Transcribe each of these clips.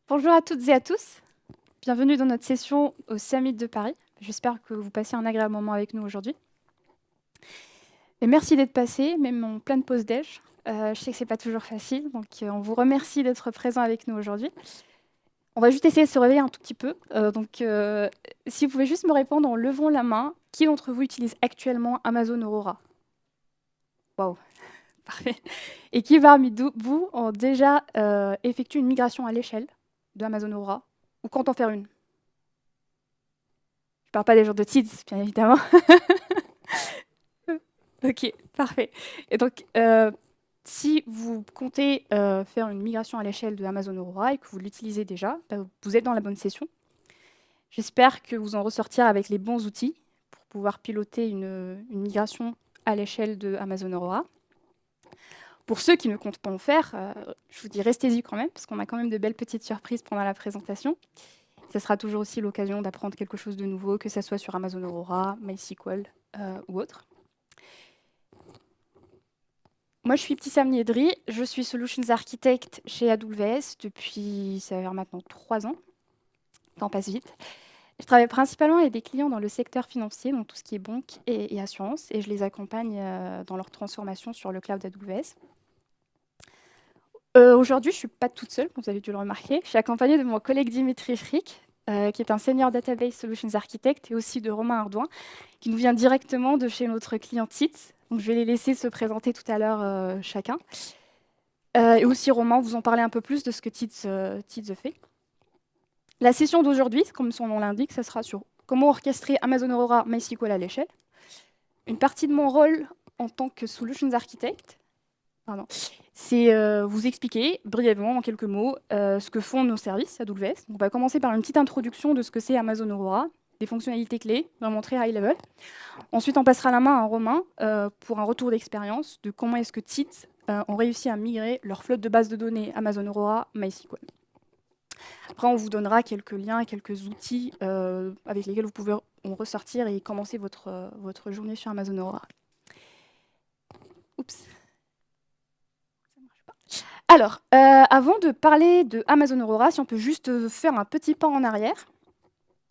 Bonjour à toutes et à tous. Bienvenue dans notre session au Summit de Paris. J'espère que vous passez un agréable moment avec nous aujourd'hui. Et merci d'être passé, même en pleine pause déj. Je sais que c'est pas toujours facile, donc on vous remercie d'être présent avec nous aujourd'hui. On va juste essayer de se réveiller un tout petit peu. Si vous pouvez juste me répondre en levant la main, qui d'entre vous utilise actuellement Amazon Aurora? Waouh, parfait. Et qui parmi vous ont déjà effectué une migration à l'échelle de Amazon Aurora ou compte en faire une? Je parle pas des gens de TIDS, bien évidemment. Ok, parfait. Et donc, si vous comptez faire une migration à l'échelle de Amazon Aurora et que vous l'utilisez déjà, vous êtes dans la bonne session. J'espère que vous en ressortirez avec les bons outils pour pouvoir piloter une migration à l'échelle de Amazon Aurora. Pour ceux qui ne comptent pas en faire, je vous dis restez-y quand même, parce qu'on a quand même de belles petites surprises pendant la présentation. Ce sera toujours aussi l'occasion d'apprendre quelque chose de nouveau, que ce soit sur Amazon Aurora, MySQL ou autre. Moi, je suis Ibtissam Niedri, je suis Solutions Architect chez AWS depuis, ça va faire maintenant 3 ans. Le temps passe vite. Je travaille principalement avec des clients dans le secteur financier, donc tout ce qui est banque et assurance, et je les accompagne dans leur transformation sur le cloud AWS. Aujourd'hui, je ne suis pas toute seule, comme vous avez dû le remarquer. Je suis accompagnée de mon collègue Dimitri Frick, qui est un senior database solutions architect, et aussi de Romain Ardouin, qui nous vient directement de chez notre client TITS. Donc, je vais les laisser se présenter tout à l'heure chacun. Et aussi, Romain, vous en parler un peu plus de ce que TITS fait. La session d'aujourd'hui, comme son nom l'indique, ça sera sur comment orchestrer Amazon Aurora MySQL à l'échelle. Une partie de mon rôle en tant que solutions architect, c'est vous expliquer brièvement, en quelques mots, ce que font nos services AWS. On va commencer par une petite introduction de ce que c'est Amazon Aurora, des fonctionnalités clés, vraiment très high level. Ensuite, on passera la main à Romain pour un retour d'expérience de comment est-ce que TITS ont réussi à migrer leur flotte de bases de données Amazon Aurora MySQL. Après, on vous donnera quelques liens, quelques outils avec lesquels vous pouvez en ressortir et commencer votre journée sur Amazon Aurora. Oups. Alors, avant de parler de Amazon Aurora, si on peut juste faire un petit pas en arrière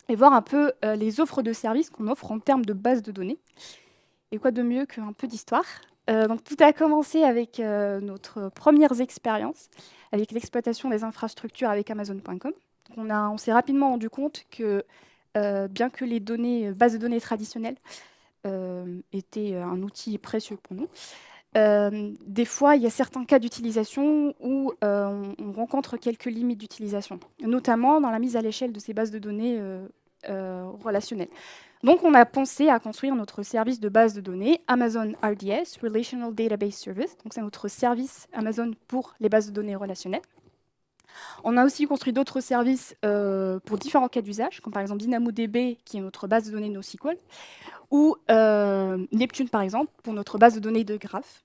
et voir un peu les offres de services qu'on offre en termes de base de données. Et quoi de mieux qu'un peu d'histoire. Donc tout a commencé avec notre premières expériences, avec l'exploitation des infrastructures avec Amazon.com. On s'est rapidement rendu compte que bien que les bases de données traditionnelles étaient un outil précieux pour nous, des fois, il y a certains cas d'utilisation où on rencontre quelques limites d'utilisation, notamment dans la mise à l'échelle de ces bases de données relationnelles. Donc, on a pensé à construire notre service de base de données, Amazon RDS, Relational Database Service. Donc, c'est notre service Amazon pour les bases de données relationnelles. On a aussi construit d'autres services pour différents cas d'usage, comme par exemple DynamoDB, qui est notre base de données NoSQL, ou Neptune, par exemple, pour notre base de données de graphes.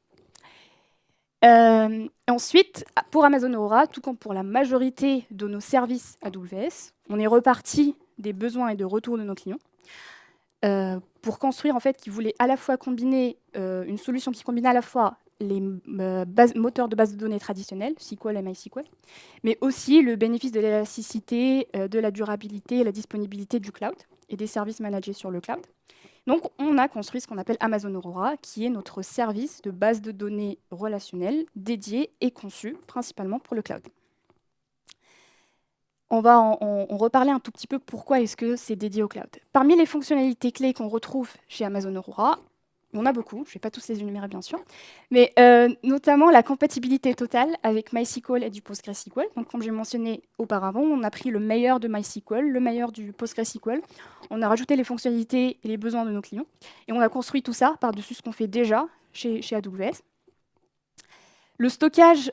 Ensuite, pour Amazon Aurora, tout comme pour la majorité de nos services AWS, on est reparti des besoins et de retours de nos clients pour construire, en fait, qui voulait à la fois combiner une solution qui combine à la fois les moteurs de base de données traditionnels, SQL et MySQL, mais aussi le bénéfice de l'élasticité, de la durabilité et la disponibilité du cloud et des services managés sur le cloud. Donc, on a construit ce qu'on appelle Amazon Aurora, qui est notre service de base de données relationnelle dédié et conçu principalement pour le cloud. On va en reparler un tout petit peu pourquoi est-ce que c'est dédié au cloud. Parmi les fonctionnalités clés qu'on retrouve chez Amazon Aurora, il y en a beaucoup, je ne vais pas tous les énumérer bien sûr, mais notamment la compatibilité totale avec MySQL et du PostgreSQL. Donc, comme j'ai mentionné auparavant, on a pris le meilleur de MySQL, le meilleur du PostgreSQL, on a rajouté les fonctionnalités et les besoins de nos clients, et on a construit tout ça par-dessus ce qu'on fait déjà chez AWS. Le stockage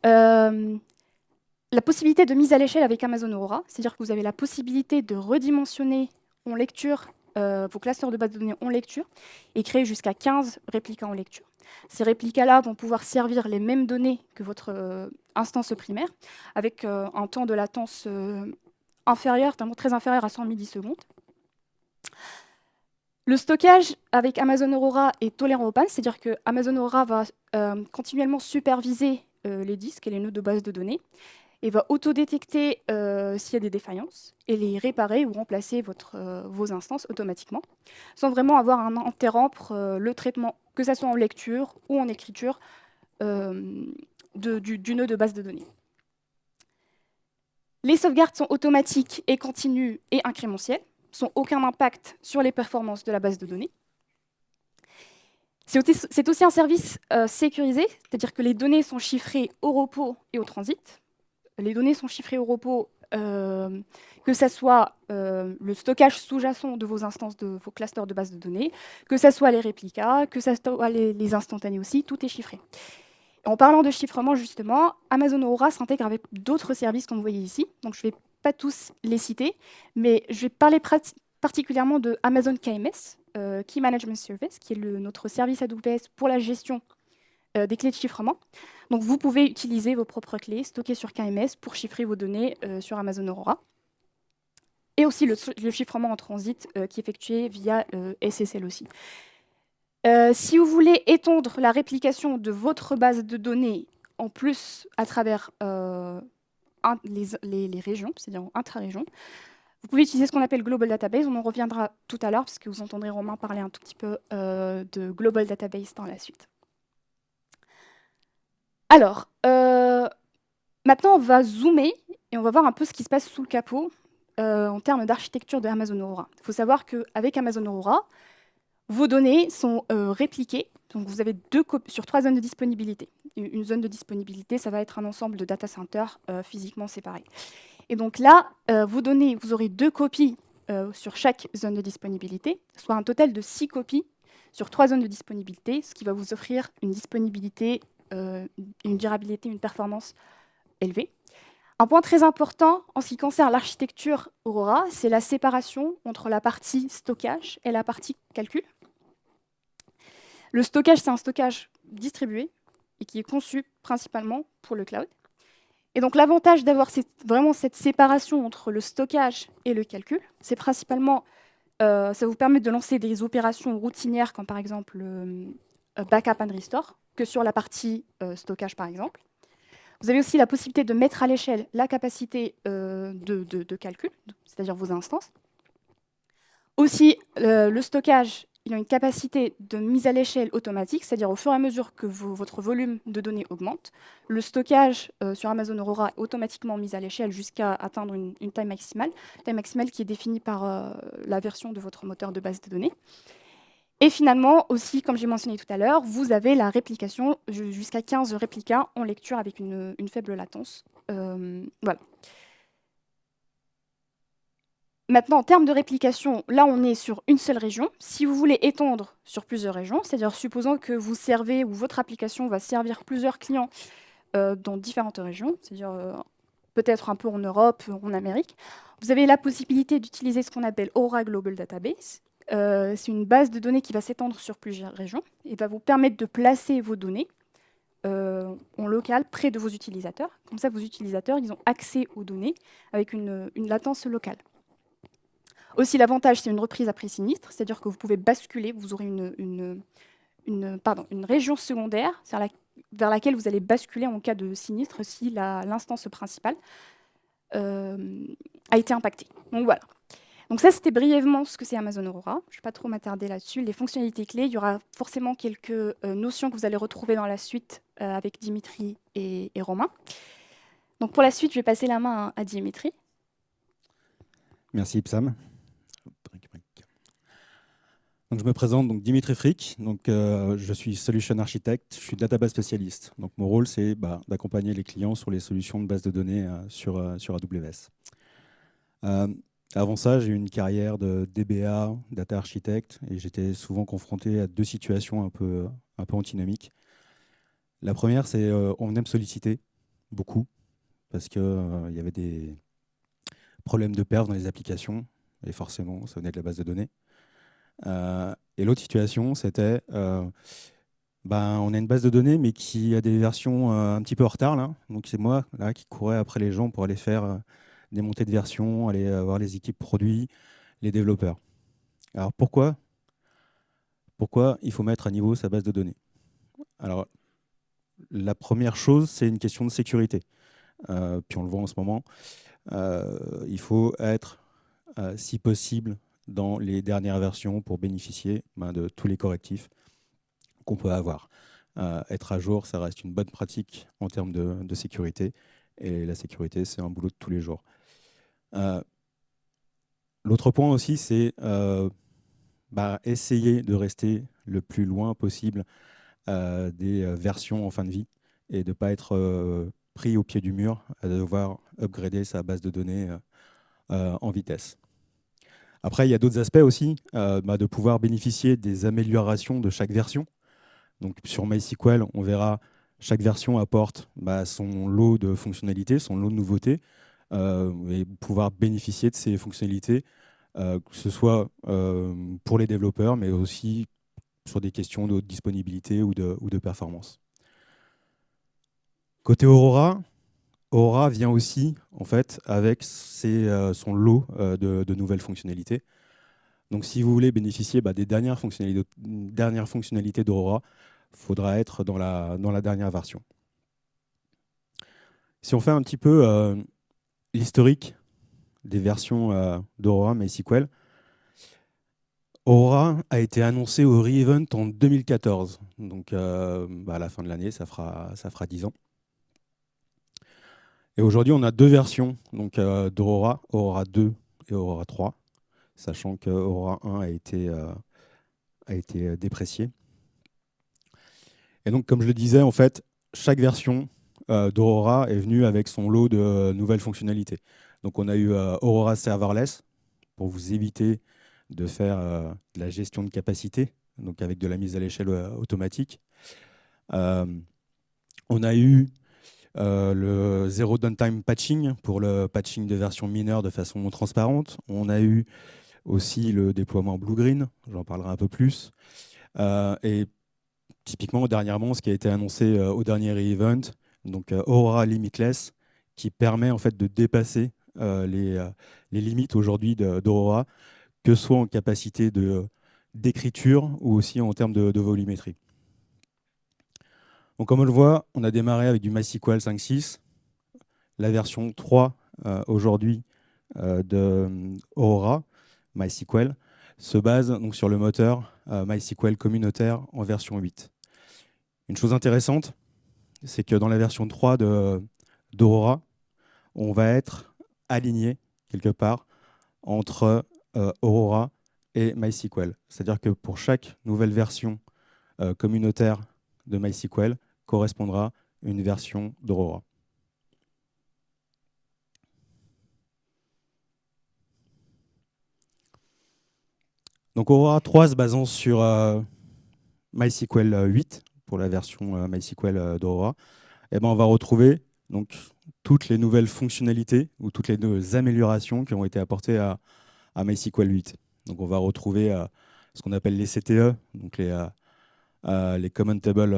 la possibilité de mise à l'échelle avec Amazon Aurora, c'est-à-dire que vous avez la possibilité de redimensionner en lecture vos clusters de base de données en lecture et créer jusqu'à 15 réplicas en lecture. Ces réplicas-là vont pouvoir servir les mêmes données que votre instance primaire, avec un temps de latence inférieur, très inférieur à 100 millisecondes. Le stockage avec Amazon Aurora est tolérant au panne, c'est-à-dire que Amazon Aurora va continuellement superviser les disques et les nœuds de base de données. et va autodétecter s'il y a des défaillances et les réparer ou remplacer vos instances automatiquement, sans vraiment avoir à interrompre le traitement, que ce soit en lecture ou en écriture du nœud de base de données. Les sauvegardes sont automatiques et continues et incrémentielles, n'ont aucun impact sur les performances de la base de données. C'est aussi un service sécurisé, c'est-à-dire que les données sont chiffrées au repos et au transit. Les données sont chiffrées au repos, que ce soit le stockage sous-jacent de vos instances, de vos clusters de base de données, que ce soit les réplicas, que ce soit les instantanés aussi, tout est chiffré. En parlant de chiffrement, justement, Amazon Aurora s'intègre avec d'autres services comme vous voyez ici. Donc, je ne vais pas tous les citer, mais je vais parler particulièrement de Amazon KMS, Key Management Service, qui est notre service AWS pour la gestion des clés de chiffrement. Donc, vous pouvez utiliser vos propres clés stockées sur KMS pour chiffrer vos données sur Amazon Aurora. Et aussi le chiffrement en transit qui est effectué via SSL aussi. Si vous voulez étendre la réplication de votre base de données en plus à travers les régions, c'est-à-dire intra-régions, vous pouvez utiliser ce qu'on appelle Global Database. On en reviendra tout à l'heure, parce que vous entendrez Romain parler un tout petit peu de Global Database dans la suite. Alors, maintenant, on va zoomer et on va voir un peu ce qui se passe sous le capot en termes d'architecture de Amazon Aurora. Il faut savoir qu'avec Amazon Aurora, vos données sont répliquées. Donc, vous avez sur 3 zones de disponibilité. Une zone de disponibilité, ça va être un ensemble de data centers physiquement séparés. Et donc là, vos données, vous aurez 2 copies sur chaque zone de disponibilité, soit un total de 6 copies sur 3 zones de disponibilité, ce qui va vous offrir une disponibilité, une durabilité, une performance élevée. Un point très important en ce qui concerne l'architecture Aurora, c'est la séparation entre la partie stockage et la partie calcul. Le stockage, c'est un stockage distribué et qui est conçu principalement pour le cloud. Et donc l'avantage d'avoir vraiment cette séparation entre le stockage et le calcul, c'est principalement, ça vous permet de lancer des opérations routinières comme par exemple backup and restore, que sur la partie stockage par exemple. Vous avez aussi la possibilité de mettre à l'échelle la capacité de calcul, c'est-à-dire vos instances. Aussi, le stockage, il a une capacité de mise à l'échelle automatique, c'est-à-dire au fur et à mesure que votre volume de données augmente, le stockage sur Amazon Aurora est automatiquement mis à l'échelle jusqu'à atteindre une taille maximale qui est définie par la version de votre moteur de base de données. Et finalement, aussi, comme j'ai mentionné tout à l'heure, vous avez la réplication jusqu'à 15 réplicas en lecture avec une faible latence. Voilà. Maintenant, en termes de réplication, là, on est sur une seule région. Si vous voulez étendre sur plusieurs régions, c'est-à-dire supposons que vous servez ou votre application va servir plusieurs clients dans différentes régions, c'est-à-dire peut-être un peu en Europe, en Amérique, vous avez la possibilité d'utiliser ce qu'on appelle Aura Global Database. C'est une base de données qui va s'étendre sur plusieurs régions et va vous permettre de placer vos données en local près de vos utilisateurs. Comme ça, vos utilisateurs ils ont accès aux données avec une latence locale. Aussi, l'avantage, c'est une reprise après sinistre, c'est-à-dire que vous pouvez basculer, vous aurez une région secondaire vers laquelle vous allez basculer en cas de sinistre si l'instance principale a été impactée. Donc voilà. Donc ça, c'était brièvement ce que c'est Amazon Aurora. Je ne vais pas trop m'attarder là-dessus. Les fonctionnalités clés, il y aura forcément quelques notions que vous allez retrouver dans la suite avec Dimitri et Romain. Donc pour la suite, je vais passer la main à Dimitri. Merci Ipsam. Donc, je me présente, donc Dimitri Frick, je suis Solution Architect, je suis database spécialiste. Donc, mon rôle, c'est d'accompagner les clients sur les solutions de base de données sur AWS. Avant ça, j'ai eu une carrière de DBA, data architect, et j'étais souvent confronté à 2 situations un peu antinomiques. La première, c'est on venait me solliciter beaucoup, parce qu'il y avait des problèmes de perf dans les applications, et forcément, ça venait de la base de données. Et l'autre situation, c'était on a une base de données, mais qui a des versions un petit peu en retard. Là. Donc, c'est moi là, qui courais après les gens pour aller faire des montées de versions, aller voir les équipes produits, les développeurs. Alors, pourquoi il faut mettre à niveau sa base de données? Alors, la première chose, c'est une question de sécurité. puis on le voit en ce moment, il faut être, si possible, dans les dernières versions pour bénéficier de tous les correctifs qu'on peut avoir. Être à jour, ça reste une bonne pratique en termes de sécurité, et la sécurité, c'est un boulot de tous les jours. L'autre point aussi, c'est essayer de rester le plus loin possible des versions en fin de vie et de ne pas être pris au pied du mur à devoir upgrader sa base de données en vitesse. Après, il y a d'autres aspects aussi, de pouvoir bénéficier des améliorations de chaque version. Donc, sur MySQL, on verra chaque version apporte son lot de fonctionnalités, son lot de nouveautés, et pouvoir bénéficier de ces fonctionnalités, que ce soit pour les développeurs, mais aussi sur des questions de disponibilité ou de performance. Côté Aurora, Aurora vient aussi en fait avec son lot de nouvelles fonctionnalités. Donc si vous voulez bénéficier des dernières fonctionnalités d'Aurora, il faudra être dans la dernière version. Si on fait un petit peu l'historique des versions d'Aurora MySQL, Aurora a été annoncé au re:Event en 2014. Donc à la fin de l'année, ça fera 10 ans. Et aujourd'hui, on a deux versions d'Aurora, Aurora 2 et Aurora 3, sachant que Aurora 1 a été déprécié. Et donc, comme je le disais, en fait, chaque version d'Aurora est venue avec son lot de nouvelles fonctionnalités. Donc, on a eu Aurora Serverless, pour vous éviter de faire de la gestion de capacité, donc avec de la mise à l'échelle automatique. On a eu le Zero Downtime Patching pour le patching de versions mineures de façon transparente. On a eu aussi le déploiement Blue-Green, j'en parlerai un peu plus. Et typiquement, dernièrement, ce qui a été annoncé au dernier event, donc Aurora Limitless, qui permet en fait de dépasser les limites aujourd'hui d'Aurora, que ce soit en capacité d'écriture ou aussi en termes de volumétrie. Donc, comme on le voit, on a démarré avec du MySQL 5.6. La version 3 aujourd'hui de Aurora MySQL se base donc sur le moteur MySQL communautaire en version 8. Une chose intéressante, c'est que dans la version 3 d'Aurora, on va être aligné quelque part entre Aurora et MySQL. C'est-à-dire que pour chaque nouvelle version communautaire de MySQL correspondra une version d'Aurora. Donc Aurora 3 se basant sur MySQL 8 pour la version MySQL d'Aurora, on va retrouver donc toutes les nouvelles fonctionnalités ou toutes les améliorations qui ont été apportées à MySQL 8. Donc on va retrouver ce qu'on appelle les CTE, donc les Common Table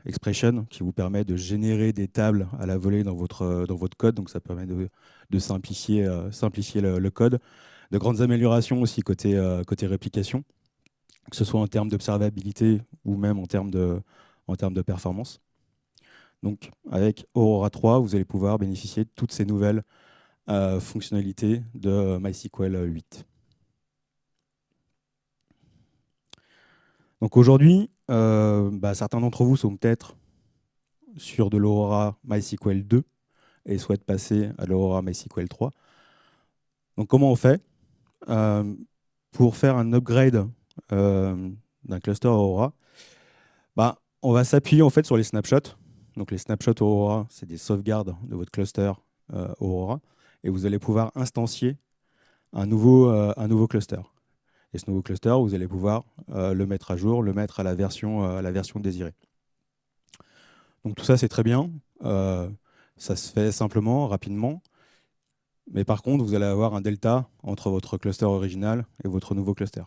Expression, qui vous permet de générer des tables à la volée dans votre code. Donc ça permet de simplifier le code. De grandes améliorations aussi côté réplication, que ce soit en termes d'observabilité ou même en termes de performance. Donc avec Aurora 3, vous allez pouvoir bénéficier de toutes ces nouvelles fonctionnalités de MySQL 8. Donc aujourd'hui, certains d'entre vous sont peut-être sur de l'Aurora MySQL 2 et souhaitent passer à l'Aurora MySQL 3. Donc comment on fait pour faire un upgrade d'un cluster Aurora? On va s'appuyer en fait sur les snapshots. Donc les snapshots Aurora, c'est des sauvegardes de votre cluster Aurora, et vous allez pouvoir instancier un nouveau cluster. Et ce nouveau cluster, vous allez pouvoir le mettre à jour, le mettre à la version désirée. Donc tout ça, c'est très bien. Ça se fait simplement, rapidement. Mais par contre, vous allez avoir un delta entre votre cluster original et votre nouveau cluster.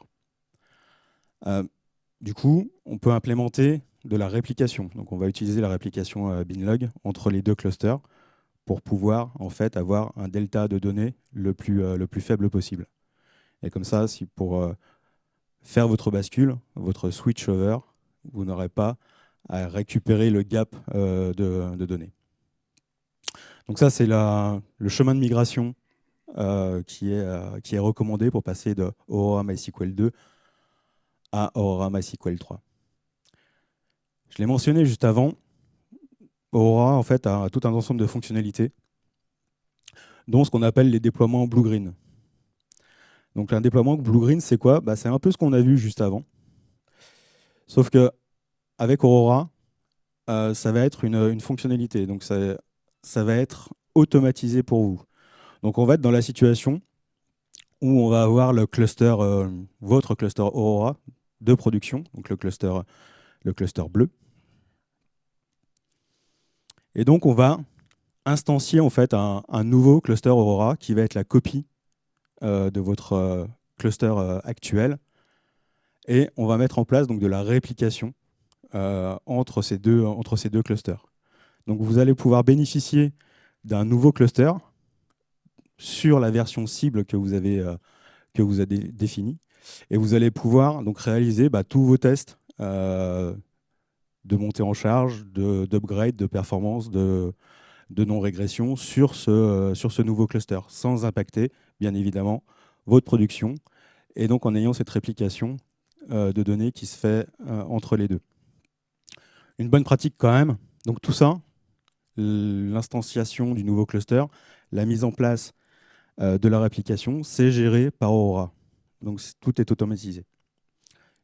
Du coup, on peut implémenter de la réplication. Donc on va utiliser la réplication binlog entre les deux clusters pour pouvoir en fait avoir un delta de données le plus faible possible. Et comme ça, si pour faire votre bascule, votre switch over, vous n'aurez pas à récupérer le gap de données. Donc ça, c'est le chemin de migration qui est recommandé pour passer de Aurora MySQL 2 à Aurora MySQL 3. Je l'ai mentionné juste avant, Aurora en fait, a tout un ensemble de fonctionnalités, dont ce qu'on appelle les déploiements blue-green. Donc un déploiement blue-green, c'est quoi? C'est un peu ce qu'on a vu juste avant. Sauf qu'avec Aurora, ça va être une fonctionnalité. Donc ça va être automatisé pour vous. Donc on va être dans la situation où on va avoir le cluster, votre cluster Aurora de production, donc le cluster bleu. Et donc on va instancier en fait un nouveau cluster Aurora qui va être la copie de votre cluster actuel. Et on va mettre en place donc de la réplication entre ces deux clusters. Donc vous allez pouvoir bénéficier d'un nouveau cluster sur la version cible que vous avez définie. Et vous allez pouvoir donc réaliser tous vos tests de montée en charge, d'upgrade, de performance, de non-régression sur ce nouveau cluster, sans impacter, bien évidemment, votre production, et donc en ayant cette réplication de données qui se fait entre les deux. Une bonne pratique quand même, donc tout ça, l'instanciation du nouveau cluster, la mise en place de la réplication, c'est géré par Aurora. Donc tout est automatisé.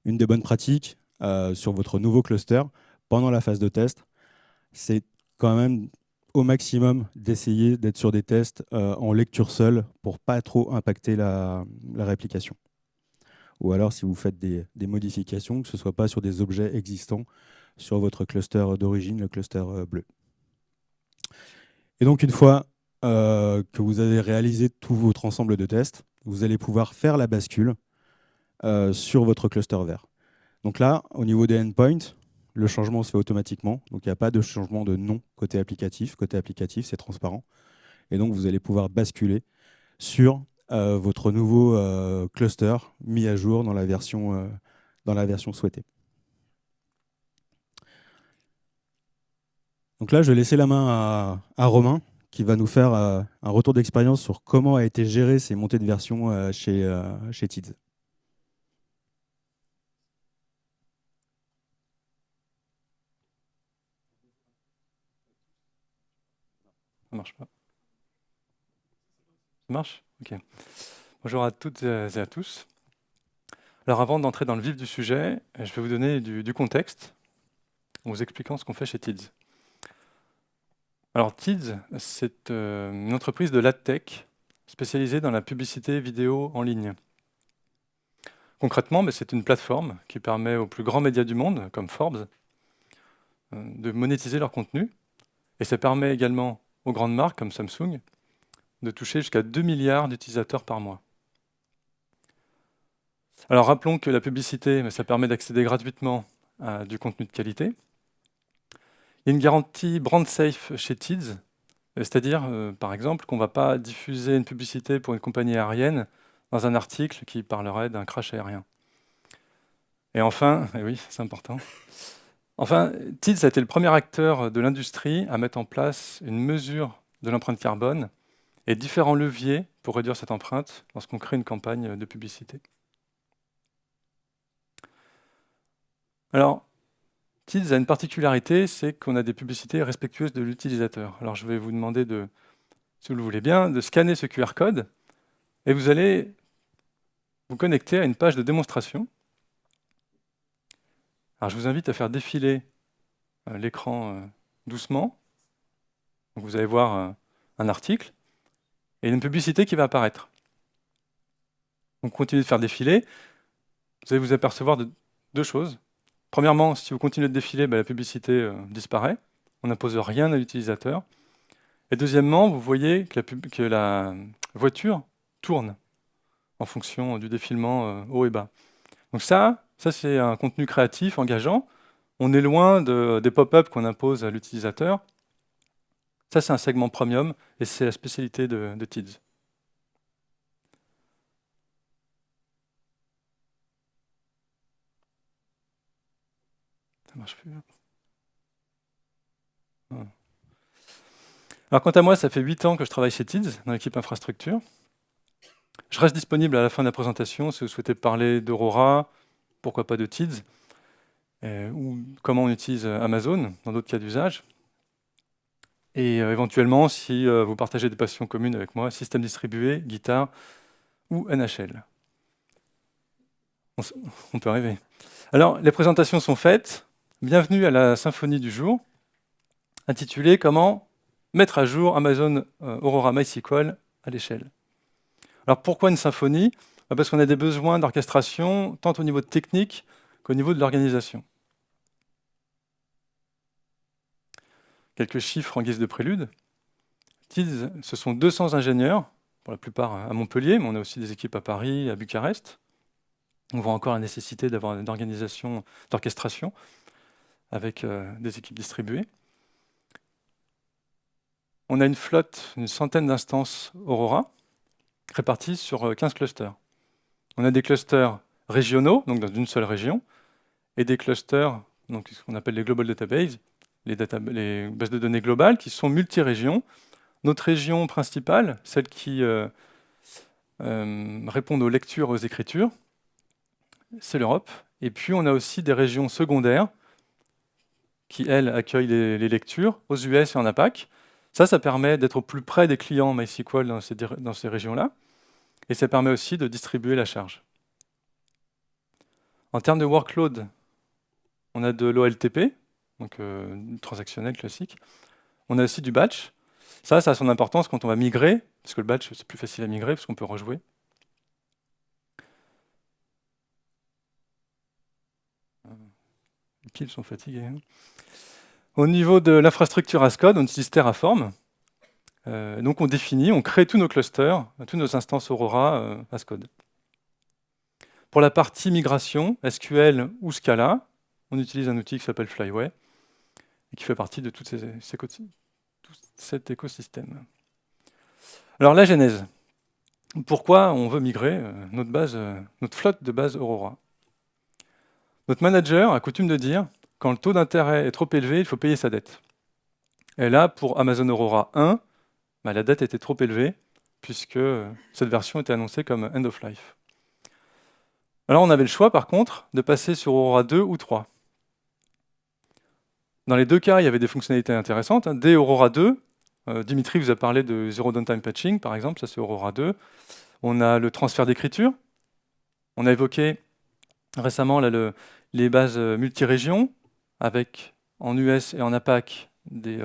Une des bonnes pratiques sur votre nouveau cluster, pendant la phase de test, c'est quand même au maximum d'essayer d'être sur des tests en lecture seule pour pas trop impacter la réplication. Ou alors si vous faites des modifications, que ce ne soit pas sur des objets existants sur votre cluster d'origine, le cluster bleu. Et donc une fois que vous avez réalisé tout votre ensemble de tests, vous allez pouvoir faire la bascule sur votre cluster vert. Donc là, au niveau des endpoints, le changement se fait automatiquement. Donc il n'y a pas de changement de nom côté applicatif. Côté applicatif, c'est transparent. Et donc vous allez pouvoir basculer sur votre nouveau cluster mis à jour dans la version souhaitée. Donc là, je vais laisser la main à Romain, qui va nous faire un retour d'expérience sur comment a été géré ces montées de version chez TIDS. Ça marche pas. Ça marche? Ok. Bonjour à toutes et à tous. Alors avant d'entrer dans le vif du sujet, je vais vous donner du contexte en vous expliquant ce qu'on fait chez TIDS. Alors TIDS, c'est une entreprise de l'adtech spécialisée dans la publicité vidéo en ligne. Concrètement, c'est une plateforme qui permet aux plus grands médias du monde, comme Forbes, de monétiser leur contenu. Et ça permet également aux grandes marques, comme Samsung, de toucher jusqu'à 2 milliards d'utilisateurs par mois. Alors rappelons que la publicité, ça permet d'accéder gratuitement à du contenu de qualité. Il y a une garantie brand safe chez TIDS, c'est-à-dire, par exemple, qu'on ne va pas diffuser une publicité pour une compagnie aérienne dans un article qui parlerait d'un crash aérien. Et enfin, et oui, c'est important, enfin, TIDS a été le premier acteur de l'industrie à mettre en place une mesure de l'empreinte carbone et différents leviers pour réduire cette empreinte lorsqu'on crée une campagne de publicité. Alors, TIDS a une particularité, c'est qu'on a des publicités respectueuses de l'utilisateur. Alors je vais vous demander, si vous le voulez bien, de scanner ce QR code et vous allez vous connecter à une page de démonstration. Alors je vous invite à faire défiler l'écran doucement. Donc vous allez voir un article et une publicité qui va apparaître. Donc continuez de faire défiler. Vous allez vous apercevoir de deux choses. Premièrement, si vous continuez de défiler, la publicité disparaît. On n'impose rien à l'utilisateur. Et deuxièmement, vous voyez que la voiture tourne en fonction du défilement haut et bas. Donc ça c'est un contenu créatif, engageant. On est loin des pop-up qu'on impose à l'utilisateur. Ça, c'est un segment premium et c'est la spécialité de TIDS. Ça marche plus. Alors quant à moi, ça fait 8 ans que je travaille chez TIDS, dans l'équipe infrastructure. Je reste disponible à la fin de la présentation si vous souhaitez parler d'Aurora, pourquoi pas de TIDS, ou comment on utilise Amazon dans d'autres cas d'usage. Et éventuellement, si vous partagez des passions communes avec moi, système distribué, guitare ou NHL. On peut rêver. Alors, les présentations sont faites. Bienvenue à la symphonie du jour, intitulée « Comment mettre à jour Amazon Aurora MySQL à l'échelle ». Alors, pourquoi une symphonie? Parce qu'on a des besoins d'orchestration, tant au niveau technique qu'au niveau de l'organisation. Quelques chiffres en guise de prélude. TIDS, ce sont 200 ingénieurs, pour la plupart à Montpellier, mais on a aussi des équipes à Paris, à Bucarest. On voit encore la nécessité d'avoir une organisation d'orchestration avec des équipes distribuées. On a une flotte, une centaine d'instances Aurora, réparties sur 15 clusters. On a des clusters régionaux, donc dans une seule région, et des clusters, donc ce qu'on appelle les global databases, les bases de données globales, qui sont multi-régions. Notre région principale, celle qui répond aux lectures et aux écritures, c'est l'Europe. Et puis on a aussi des régions secondaires qui, elles, accueillent les lectures aux US et en APAC. Ça permet d'être au plus près des clients MySQL dans ces régions-là. Et ça permet aussi de distribuer la charge. En termes de workload, on a de l'OLTP, donc transactionnel classique. On a aussi du batch. Ça a son importance quand on va migrer, parce que le batch, c'est plus facile à migrer, parce qu'on peut rejouer. Les piles sont fatiguées. Au niveau de l'infrastructure as code, on utilise Terraform. Donc on crée tous nos clusters, toutes nos instances Aurora as code. Pour la partie migration, SQL ou Scala, on utilise un outil qui s'appelle Flyway, et qui fait partie de tout cet écosystème. Alors la genèse. Pourquoi on veut migrer notre flotte de base Aurora? Notre manager a coutume de dire, quand le taux d'intérêt est trop élevé, il faut payer sa dette. Et là, pour Amazon Aurora 1, la dette était trop élevée, puisque cette version était annoncée comme end of life. Alors on avait le choix, par contre, de passer sur Aurora 2 ou 3. Dans les deux cas, il y avait des fonctionnalités intéressantes. Dès Aurora 2, Dimitri vous a parlé de Zero Downtime Patching, par exemple, ça c'est Aurora 2. On a le transfert d'écriture. On a évoqué récemment là, les bases multi-régions, avec en US et en APAC des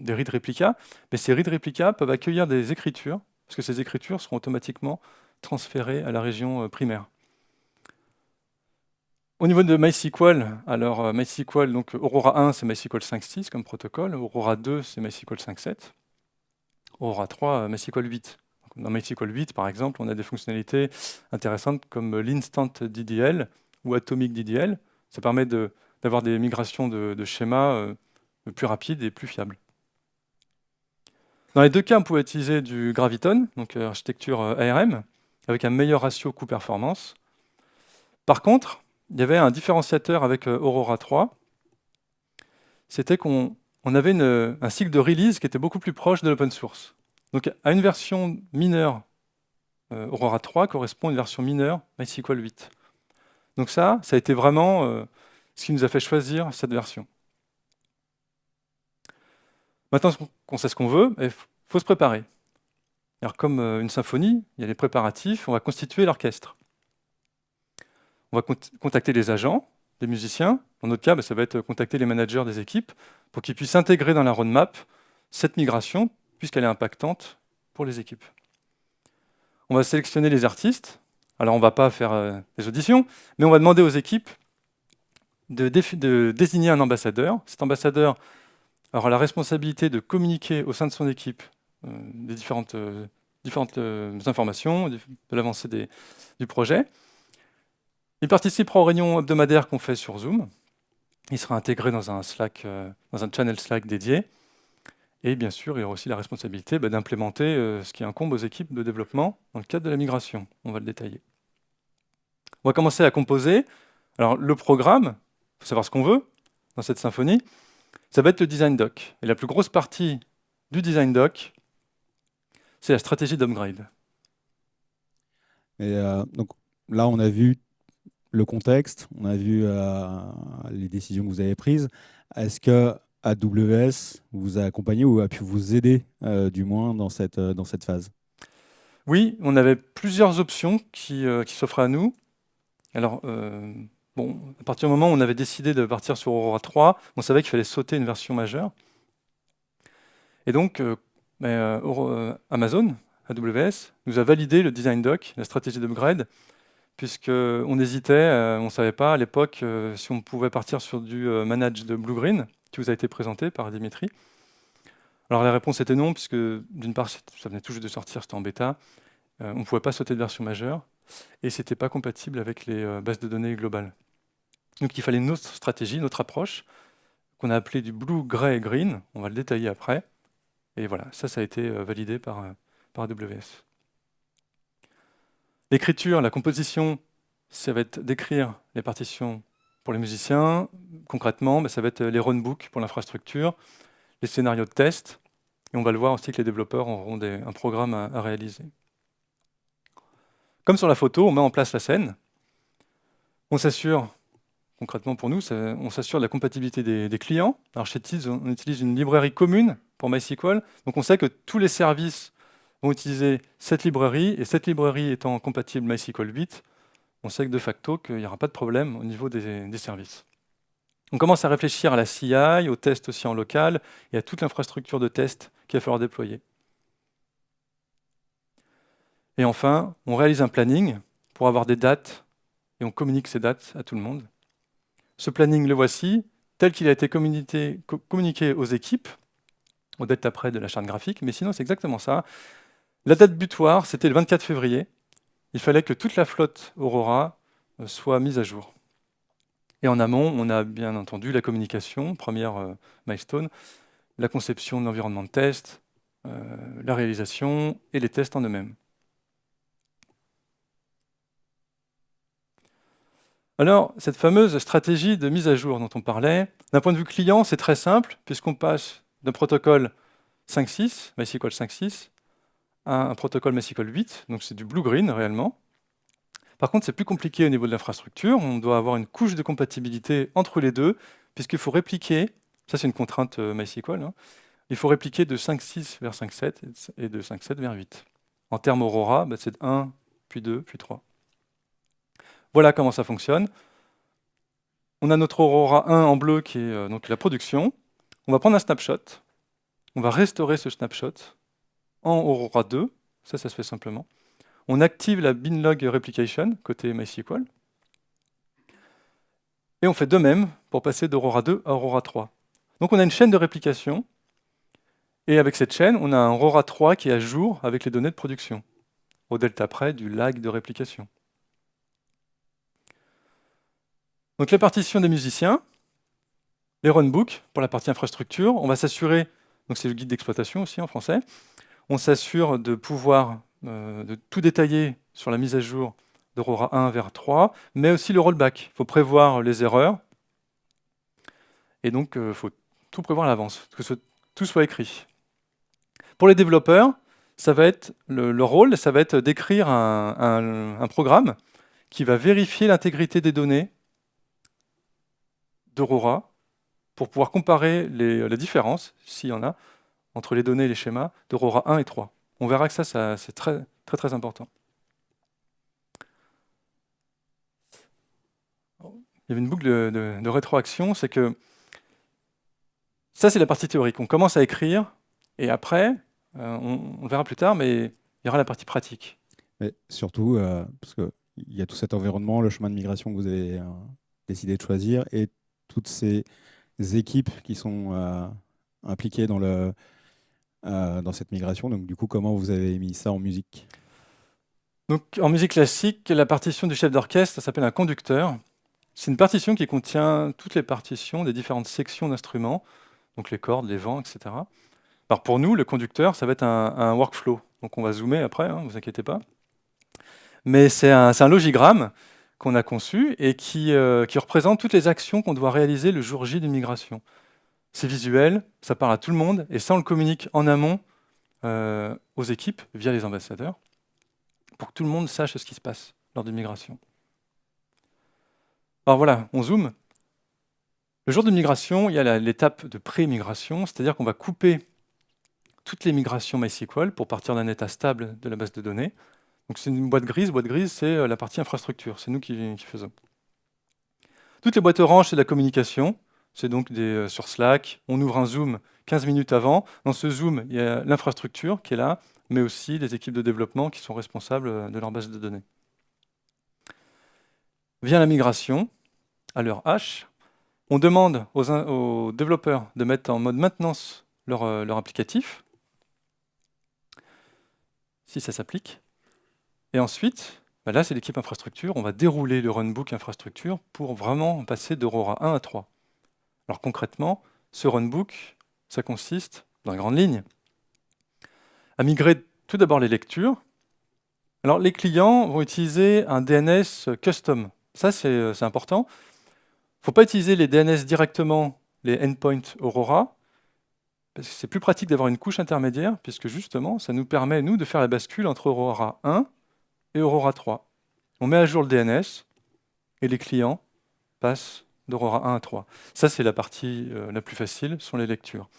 read replicas. Mais ces read replicas peuvent accueillir des écritures, parce que ces écritures seront automatiquement transférées à la région primaire. Au niveau de MySQL, alors MySQL, donc Aurora 1, c'est MySQL 5.6 comme protocole. Aurora 2, c'est MySQL 5.7. Aurora 3, MySQL 8. Dans MySQL 8, par exemple, on a des fonctionnalités intéressantes comme l'Instant DDL ou Atomic DDL. Ça permet d'avoir des migrations de schémas plus rapides et plus fiables. Dans les deux cas, on pouvait utiliser du Graviton, donc architecture ARM, avec un meilleur ratio coût-performance. Par contre, il y avait un différenciateur avec Aurora 3. C'était qu'on avait un cycle de release qui était beaucoup plus proche de l'open source. Donc à une version mineure, Aurora 3 correspond à une version mineure MySQL 8. Donc ça a été vraiment ce qui nous a fait choisir cette version. Maintenant qu'on sait ce qu'on veut, il faut se préparer. Alors comme une symphonie, il y a les préparatifs, on va constituer l'orchestre. On va contacter les agents, les musiciens. Dans notre cas, ça va être contacter les managers des équipes pour qu'ils puissent intégrer dans la roadmap cette migration, puisqu'elle est impactante pour les équipes. On va sélectionner les artistes. Alors, on ne va pas faire des auditions, mais on va demander aux équipes de désigner un ambassadeur. Cet ambassadeur aura la responsabilité de communiquer au sein de son équipe des différentes informations, de l'avancée du projet. Il participera aux réunions hebdomadaires qu'on fait sur Zoom. Il sera intégré dans un Slack, dans un channel Slack dédié. Et bien sûr, il aura aussi la responsabilité d'implémenter ce qui incombe aux équipes de développement dans le cadre de la migration. On va le détailler. On va commencer à composer. Alors, le programme, il faut savoir ce qu'on veut dans cette symphonie, ça va être le design doc. Et la plus grosse partie du design doc, c'est la stratégie d'upgrade. Et donc là, on a vu le contexte, on a vu les décisions que vous avez prises. Est-ce que AWS vous a accompagné ou a pu vous aider, du moins, dans cette phase? Oui, on avait plusieurs options qui s'offraient à nous. Alors, bon, à partir du moment où on avait décidé de partir sur Aurora 3, on savait qu'il fallait sauter une version majeure. Et donc, Amazon, AWS, nous a validé le design doc, la stratégie d'upgrade, puisqu'on hésitait, on ne savait pas à l'époque si on pouvait partir sur du manage de Blue Green, qui vous a été présenté par Dimitri. Alors la réponse était non, puisque d'une part, ça venait tout juste de sortir, c'était en bêta, on ne pouvait pas sauter de version majeure, et ce n'était pas compatible avec les bases de données globales. Donc il fallait une autre stratégie, une autre approche, qu'on a appelée du Blue, Grey, Green, on va le détailler après, et voilà, ça a été validé par AWS. L'écriture, la composition, ça va être d'écrire les partitions pour les musiciens. Concrètement, ça va être les runbooks pour l'infrastructure, les scénarios de test, et on va le voir aussi que les développeurs auront un programme à réaliser. Comme sur la photo, on met en place la scène. On s'assure, concrètement pour nous, on s'assure de la compatibilité des clients. Alors chez Tiz, on utilise une librairie commune pour MySQL, donc on sait que tous les services vont utiliser cette librairie, et cette librairie étant compatible MySQL 8, on sait que de facto qu'il n'y aura pas de problème au niveau des services. On commence à réfléchir à la CI, aux tests aussi en local, et à toute l'infrastructure de test qu'il va falloir déployer. Et enfin, on réalise un planning pour avoir des dates, et on communique ces dates à tout le monde. Ce planning, le voici, tel qu'il a été communiqué aux équipes, aux dates après de la charte graphique, mais sinon c'est exactement ça. La date butoir, c'était le 24 février. Il fallait que toute la flotte Aurora soit mise à jour. Et en amont, on a bien entendu la communication, première milestone, la conception de l'environnement de test, la réalisation et les tests en eux-mêmes. Alors, cette fameuse stratégie de mise à jour dont on parlait, d'un point de vue client, c'est très simple, puisqu'on passe d'un protocole 5.6, MySQL 5.6, à un protocole MySQL 8, donc c'est du blue-green réellement. Par contre, c'est plus compliqué au niveau de l'infrastructure, on doit avoir une couche de compatibilité entre les deux, puisqu'il faut répliquer, ça c'est une contrainte MySQL, hein, il faut répliquer de 5.6 vers 5.7 et de 5.7 vers 8. En termes Aurora, c'est 1, puis 2, puis 3. Voilà comment ça fonctionne. On a notre Aurora 1 en bleu qui est donc la production. On va prendre un snapshot, on va restaurer ce snapshot en Aurora 2, ça se fait simplement. On active la binlog replication côté MySQL. Et on fait de même pour passer d'Aurora 2 à Aurora 3. Donc on a une chaîne de réplication. Et avec cette chaîne, on a un Aurora 3 qui est à jour avec les données de production, au delta près du lag de réplication. Donc les partitions des musiciens, les runbooks pour la partie infrastructure, on va s'assurer, donc c'est le guide d'exploitation aussi en français, on s'assure de pouvoir de tout détailler sur la mise à jour d'Aurora 1 vers 3, mais aussi le rollback. Il faut prévoir les erreurs, et donc il faut tout prévoir à l'avance, que tout soit écrit. Pour les développeurs, ça va être le rôle, ça va être d'écrire un programme qui va vérifier l'intégrité des données d'Aurora pour pouvoir comparer les différences, s'il y en a, entre les données et les schémas d'Aurora 1 et 3. On verra que ça c'est très, très, très important. Il y avait une boucle de rétroaction, c'est que ça, c'est la partie théorique. On commence à écrire, et après, on le verra plus tard, mais il y aura la partie pratique. Mais surtout, parce qu'il y a tout cet environnement, le chemin de migration que vous avez décidé de choisir, et toutes ces équipes qui sont impliquées dans cette migration. Donc, du coup, comment vous avez mis ça en musique? Donc, en musique classique, la partition du chef d'orchestre, ça s'appelle un conducteur. C'est une partition qui contient toutes les partitions des différentes sections d'instruments, donc les cordes, les vents, etc. Alors pour nous, le conducteur, ça va être un workflow. Donc on va zoomer après, ne vous inquiétez pas. Mais c'est un logigramme qu'on a conçu et qui représente toutes les actions qu'on doit réaliser le jour J d'une migration. c'est visuel, ça parle à tout le monde, et ça, on le communique en amont aux équipes via les ambassadeurs, pour que tout le monde sache ce qui se passe lors d'une migration. Alors voilà, on zoome. Le jour de migration, il y a l'étape de pré-migration, c'est-à-dire qu'on va couper toutes les migrations MySQL pour partir d'un état stable de la base de données. Donc c'est une boîte grise. Boîte grise, c'est la partie infrastructure. C'est nous qui faisons. Toutes les boîtes oranges, c'est de la communication. C'est donc sur Slack. On ouvre un Zoom 15 minutes avant. Dans ce Zoom, il y a l'infrastructure qui est là, mais aussi les équipes de développement qui sont responsables de leur base de données. Vient la migration, à l'heure H. On demande aux développeurs de mettre en mode maintenance leur applicatif, si ça s'applique. Et ensuite, là, c'est l'équipe infrastructure. On va dérouler le runbook infrastructure pour vraiment passer d'Aurora 1 à 3. Alors concrètement, ce runbook, ça consiste, dans la grande ligne, à migrer tout d'abord les lectures. Alors les clients vont utiliser un DNS custom. Ça, c'est important. Il ne faut pas utiliser les DNS directement, les endpoints Aurora, parce que c'est plus pratique d'avoir une couche intermédiaire, puisque justement, ça nous permet, nous, de faire la bascule entre Aurora 1 et Aurora 3. On met à jour le DNS, et les clients passent d'Aurora 1 à 3. Ça, c'est la partie la plus facile, sont les lectures.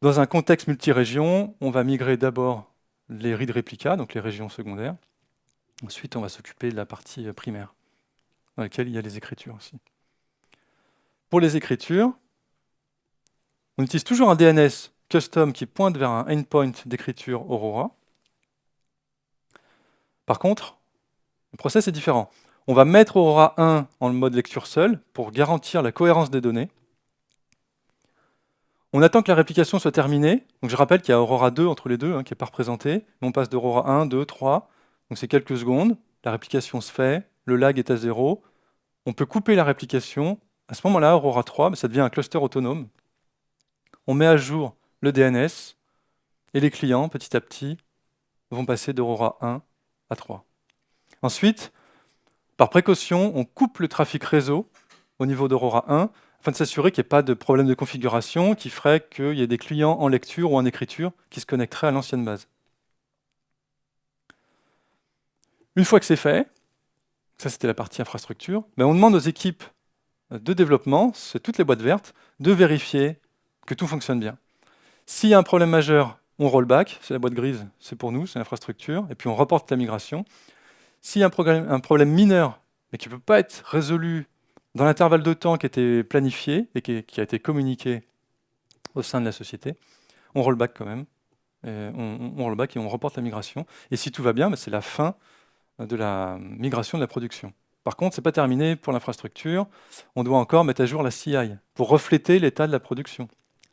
Dans un contexte multi-région, on va migrer d'abord les read replicas, donc les régions secondaires. Ensuite, on va s'occuper de la partie primaire, dans laquelle il y a les écritures aussi. Pour les écritures, on utilise toujours un DNS custom qui pointe vers un endpoint d'écriture Aurora. Par contre, le process est différent. On va mettre Aurora 1 en mode lecture seule pour garantir la cohérence des données. On attend que la réplication soit terminée. Donc je rappelle qu'il y a Aurora 2 entre les deux, qui n'est pas représenté. On passe d'Aurora 1, 2, 3. Donc c'est quelques secondes. La réplication se fait. Le lag est à 0. On peut couper la réplication. À ce moment-là, Aurora 3, ça devient un cluster autonome. On met à jour le DNS. Et les clients, petit à petit, vont passer d'Aurora 1 à 3. Ensuite, par précaution, on coupe le trafic réseau au niveau d'Aurora 1 afin de s'assurer qu'il n'y ait pas de problème de configuration qui ferait qu'il y ait des clients en lecture ou en écriture qui se connecteraient à l'ancienne base. Une fois que c'est fait, ça c'était la partie infrastructure, on demande aux équipes de développement, c'est toutes les boîtes vertes, de vérifier que tout fonctionne bien. S'il y a un problème majeur, on rollback, c'est la boîte grise, c'est pour nous, c'est l'infrastructure, et puis on reporte la migration. S'il y a un problème mineur, mais qui ne peut pas être résolu dans l'intervalle de temps qui était planifié et qui a été communiqué au sein de la société, on rollback quand même. On rollback et on reporte la migration. Et si tout va bien, c'est la fin de la migration de la production. Par contre, ce n'est pas terminé pour l'infrastructure. On doit encore mettre à jour la CI pour refléter l'état de la production.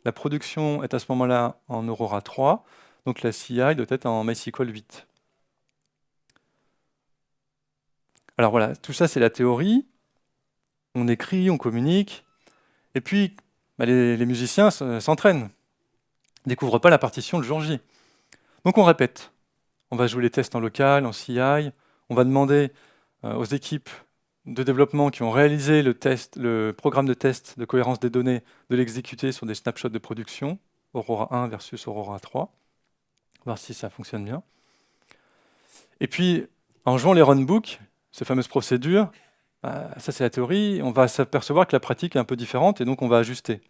La production est à ce moment-là en Aurora 3, donc la CI doit être en MySQL 8. Alors voilà, tout ça c'est la théorie. On écrit, on communique, et puis les musiciens s'entraînent, ne découvrent pas la partition le jour J. Donc on répète. On va jouer les tests en local, en CI, on va demander aux équipes de développement qui ont réalisé le programme de test de cohérence des données de l'exécuter sur des snapshots de production, Aurora 1 versus Aurora 3, voir si ça fonctionne bien. Et puis, en jouant les runbooks, ces fameuses procédures, ça c'est la théorie, on va s'apercevoir que la pratique est un peu différente et donc on va ajuster.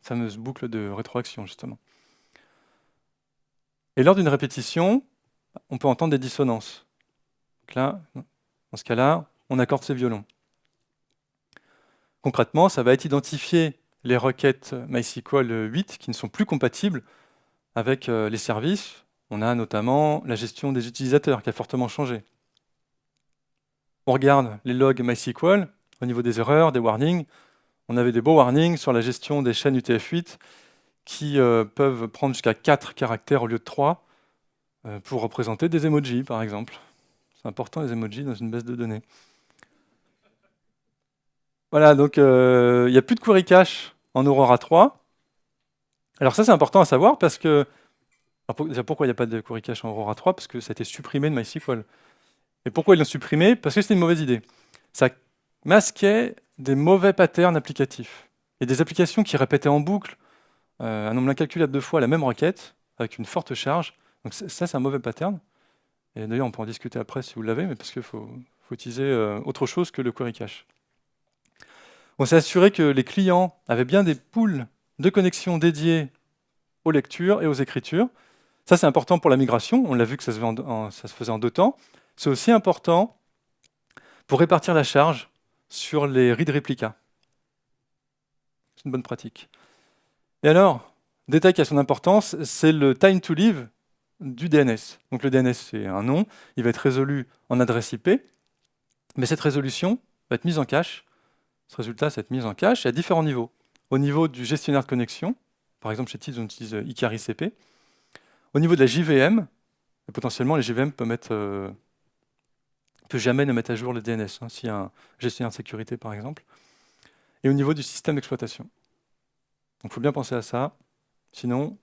Fameuse boucle de rétroaction, justement. Et lors d'une répétition, on peut entendre des dissonances. Donc là, dans ce cas-là, on accorde ses violons. Concrètement, ça va être identifier les requêtes MySQL 8 qui ne sont plus compatibles avec les services. On a notamment la gestion des utilisateurs qui a fortement changé. On regarde les logs MySQL au niveau des erreurs, des warnings. On avait des beaux warnings sur la gestion des chaînes UTF-8 qui peuvent prendre jusqu'à 4 caractères au lieu de 3 pour représenter des emojis, par exemple. C'est important, les emojis, dans une base de données. Voilà, donc il n'y a plus de query cache en Aurora 3. Alors ça, c'est important à savoir parce que... Alors, pourquoi il n'y a pas de query cache en Aurora 3? Parce que ça a été supprimé de MySQL. Et pourquoi ils l'ont supprimé? Parce que c'était une mauvaise idée. Ça masquait des mauvais patterns applicatifs. Il y a des applications qui répétaient en boucle un nombre incalculable de fois la même requête, avec une forte charge. Donc ça, c'est un mauvais pattern. Et d'ailleurs, on peut en discuter après si vous l'avez, mais parce qu'il faut utiliser autre chose que le query cache. On s'est assuré que les clients avaient bien des pools de connexion dédiés aux lectures et aux écritures. Ça, c'est important pour la migration. On l'a vu que ça se faisait en 2 temps. C'est aussi important pour répartir la charge sur les read réplicas. C'est une bonne pratique. Et alors, détail qui a son importance, c'est le time to live du DNS. Donc le DNS, c'est un nom, il va être résolu en adresse IP, mais cette résolution va être mise en cache. Ce résultat, cette mise en cache, à différents niveaux. Au niveau du gestionnaire de connexion, par exemple chez Teams, on utilise Icarus CP. Au niveau de la JVM, et potentiellement les JVM peut jamais ne mettre à jour le DNS, s'il y a un gestionnaire de sécurité par exemple. Et au niveau du système d'exploitation. Donc il faut bien penser à ça, sinon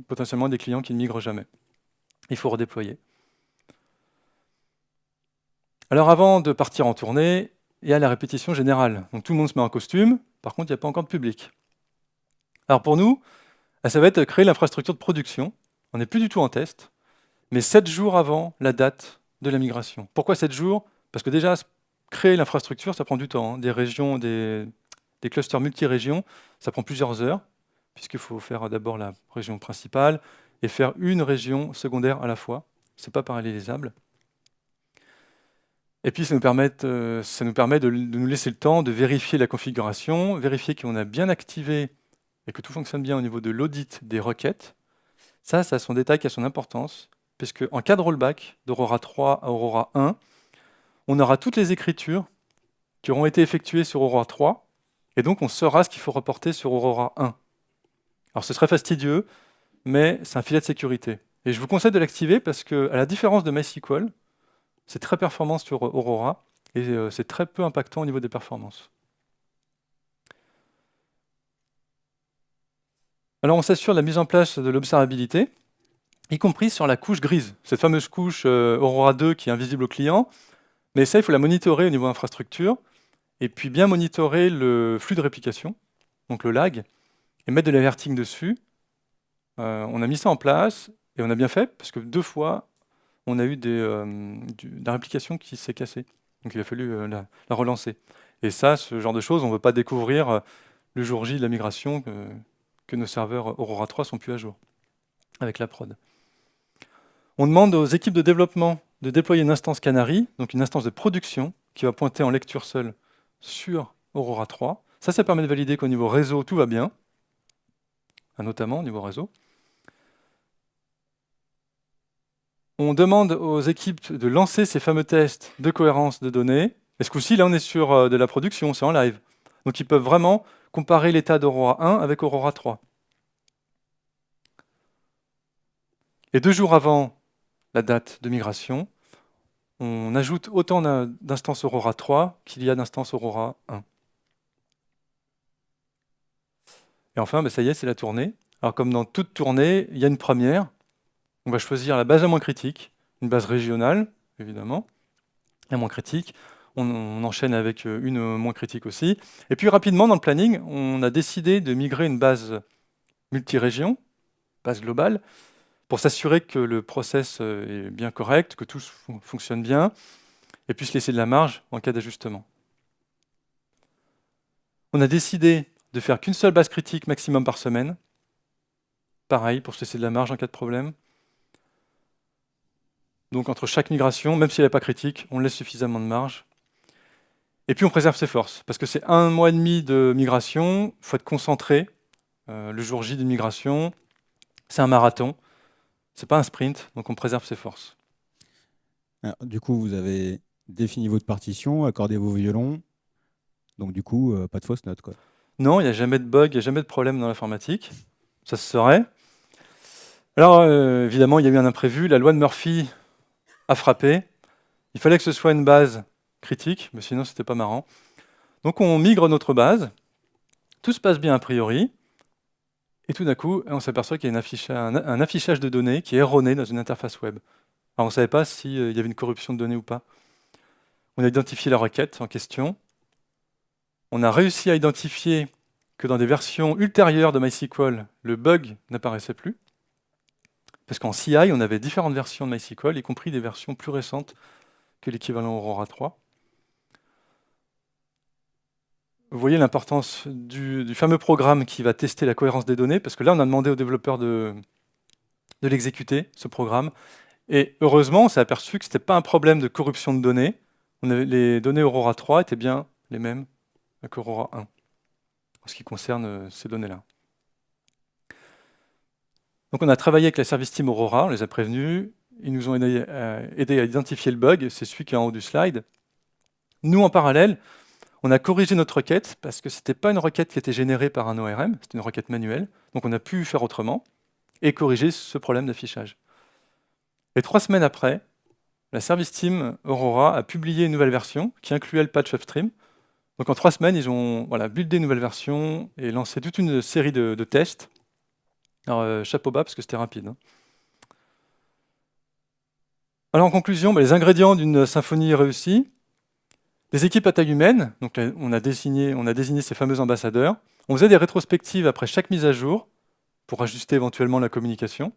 potentiellement des clients qui ne migrent jamais. Il faut redéployer. Alors avant de partir en tournée, il y a la répétition générale. Donc tout le monde se met en costume, par contre il n'y a pas encore de public. Alors pour nous, ça va être créer l'infrastructure de production. On n'est plus du tout en test, mais 7 jours avant la date de la migration. Pourquoi 7 jours? Parce que déjà, créer l'infrastructure, ça prend du temps. Des régions, des clusters multi-régions, ça prend plusieurs heures, puisqu'il faut faire d'abord la région principale et faire une région secondaire à la fois. Ce n'est pas parallélisable. Et puis ça nous permet de nous laisser le temps de vérifier la configuration, vérifier qu'on a bien activé et que tout fonctionne bien au niveau de l'audit des requêtes. Ça a son détail qui a son importance, puisque en cas de rollback d'Aurora 3 à Aurora 1, on aura toutes les écritures qui auront été effectuées sur Aurora 3, et donc on saura ce qu'il faut reporter sur Aurora 1. Alors ce serait fastidieux, mais c'est un filet de sécurité. Et je vous conseille de l'activer parce que, à la différence de MySQL, c'est très performant sur Aurora, et c'est très peu impactant au niveau des performances. Alors on s'assure de la mise en place de l'observabilité, y compris sur la couche grise, cette fameuse couche Aurora 2 qui est invisible au client, mais ça, il faut la monitorer au niveau infrastructure, et puis bien monitorer le flux de réplication, donc le lag, et mettre de l'alerting dessus. On a mis ça en place, et on a bien fait, parce que 2 fois, on a eu la réplication qui s'est cassée. Donc il a fallu la relancer. Et ça, ce genre de choses, on ne veut pas découvrir le jour J de la migration que nos serveurs Aurora 3 sont plus à jour avec la prod. On demande aux équipes de développement de déployer une instance Canary, donc une instance de production, qui va pointer en lecture seule sur Aurora 3. Ça permet de valider qu'au niveau réseau, tout va bien, notamment au niveau réseau. On demande aux équipes de lancer ces fameux tests de cohérence de données. Et ce coup-ci, là, on est sur de la production, c'est en live. Donc ils peuvent vraiment comparer l'état d'Aurora 1 avec Aurora 3. Et 2 jours avant la date de migration, on ajoute autant d'instances Aurora 3 qu'il y a d'instances Aurora 1. Et enfin, ça y est, c'est la tournée. Alors comme dans toute tournée, il y a une première. On va choisir la base la moins critique, une base régionale, évidemment, la moins critique. On enchaîne avec une moins critique aussi. Et puis rapidement, dans le planning, on a décidé de migrer une base multi-région, base globale, pour s'assurer que le process est bien correct, que tout fonctionne bien, et puis se laisser de la marge en cas d'ajustement. On a décidé de faire qu'une seule base critique maximum par semaine. Pareil, pour se laisser de la marge en cas de problème. Donc entre chaque migration, même si elle n'est pas critique, on laisse suffisamment de marge. Et puis on préserve ses forces, parce que c'est 1 mois et demi de migration, il faut être concentré. Le jour J d'une migration, c'est un marathon, c'est pas un sprint, donc on préserve ses forces. Alors, du coup, vous avez défini votre partition, accordé vos violons, donc du coup, pas de fausses notes, quoi. Non, il n'y a jamais de bug, il n'y a jamais de problème dans l'informatique, ça se saurait. Alors évidemment, il y a eu un imprévu, la loi de Murphy a frappé, il fallait que ce soit une base critique, mais sinon c'était pas marrant. Donc on migre notre base, tout se passe bien a priori, et tout d'un coup, on s'aperçoit qu'il y a un affichage de données qui est erroné dans une interface web. Alors on ne savait pas s'il y avait une corruption de données ou pas. On a identifié la requête en question. On a réussi à identifier que dans des versions ultérieures de MySQL, le bug n'apparaissait plus. Parce qu'en CI, on avait différentes versions de MySQL, y compris des versions plus récentes que l'équivalent Aurora 3. Vous voyez l'importance du fameux programme qui va tester la cohérence des données, parce que là, on a demandé aux développeurs de l'exécuter, ce programme. Et heureusement, on s'est aperçu que ce n'était pas un problème de corruption de données. Les données Aurora 3 étaient bien les mêmes qu'Aurora 1, en ce qui concerne ces données-là. Donc on a travaillé avec la service team Aurora, on les a prévenus, ils nous ont aidé à identifier le bug, c'est celui qui est en haut du slide. Nous, en parallèle, on a corrigé notre requête, parce que ce n'était pas une requête qui était générée par un ORM, c'était une requête manuelle, donc on a pu faire autrement, et corriger ce problème d'affichage. Et 3 semaines après, la service team Aurora a publié une nouvelle version qui incluait le patch upstream. Donc en 3 semaines, ils ont buildé une nouvelle version et lancé toute une série de tests. Alors chapeau bas parce que c'était rapide. Alors en conclusion, les ingrédients d'une symphonie réussie, des équipes à taille humaine, donc on a désigné ces fameux ambassadeurs. On faisait des rétrospectives après chaque mise à jour pour ajuster éventuellement la communication.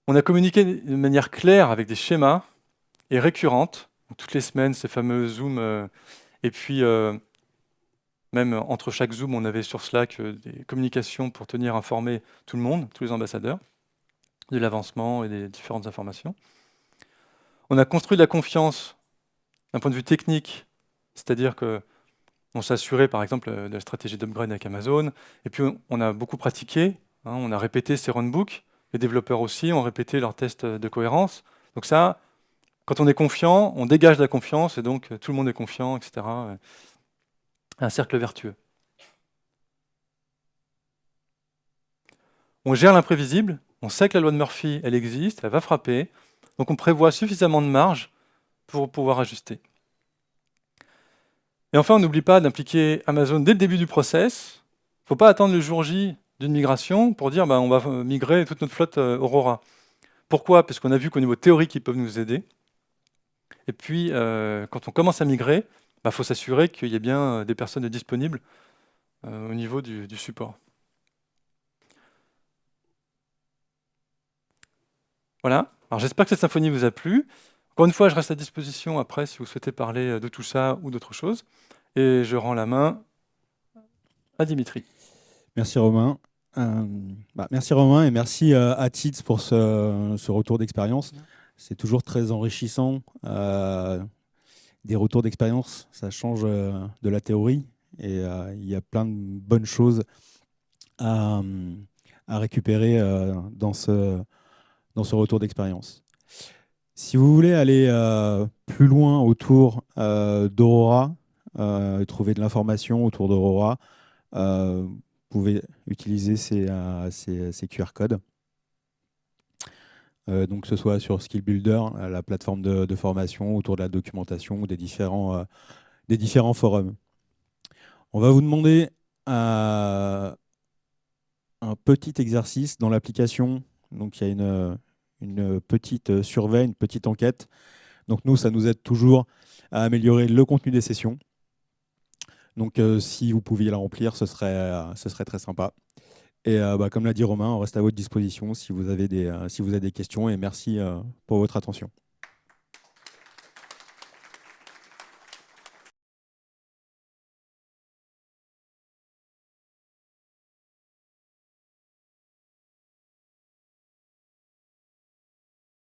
On a communiqué de manière claire avec des schémas et récurrentes. Donc, toutes les semaines, ces fameux Zooms. Et puis, même entre chaque Zoom, on avait sur Slack des communications pour tenir informé tout le monde, tous les ambassadeurs, de l'avancement et des différentes informations. On a construit de la confiance d'un point de vue technique, c'est-à-dire qu'on s'assurait, par exemple, de la stratégie d'upgrade avec Amazon. Et puis, on a beaucoup pratiqué. On a répété ces runbooks. Les développeurs aussi ont répété leurs tests de cohérence. Donc ça, quand on est confiant, on dégage de la confiance et donc tout le monde est confiant, etc. Un cercle vertueux. On gère l'imprévisible. On sait que la loi de Murphy, elle existe, elle va frapper. Donc on prévoit suffisamment de marge pour pouvoir ajuster. Et enfin, on n'oublie pas d'impliquer Amazon dès le début du process. Il ne faut pas attendre le jour J d'une migration pour dire on va migrer toute notre flotte Aurora. Pourquoi? Parce qu'on a vu qu'au niveau théorique, ils peuvent nous aider. Et puis, quand on commence à migrer, faut s'assurer qu'il y ait bien des personnes disponibles au niveau du support. Voilà. Alors j'espère que cette symphonie vous a plu. Encore une fois, je reste à disposition après si vous souhaitez parler de tout ça ou d'autre chose. Et je rends la main à Dimitri. Merci Romain. Merci Romain et merci à TIDS pour ce retour d'expérience. C'est toujours très enrichissant. Des retours d'expérience, ça change de la théorie et il y a plein de bonnes choses à récupérer dans ce retour d'expérience. Si vous voulez aller plus loin autour d'Aurora, trouver de l'information autour d'Aurora, vous pouvez utiliser ces QR codes. Donc que ce soit sur Skill Builder, la plateforme de formation, autour de la documentation ou des différents forums. On va vous demander un petit exercice dans l'application. Donc il y a une petite survey, une petite enquête. Donc nous, ça nous aide toujours à améliorer le contenu des sessions. Donc si vous pouviez la remplir, ce serait très sympa. Et comme l'a dit Romain, on reste à votre disposition si vous avez des questions et merci pour votre attention.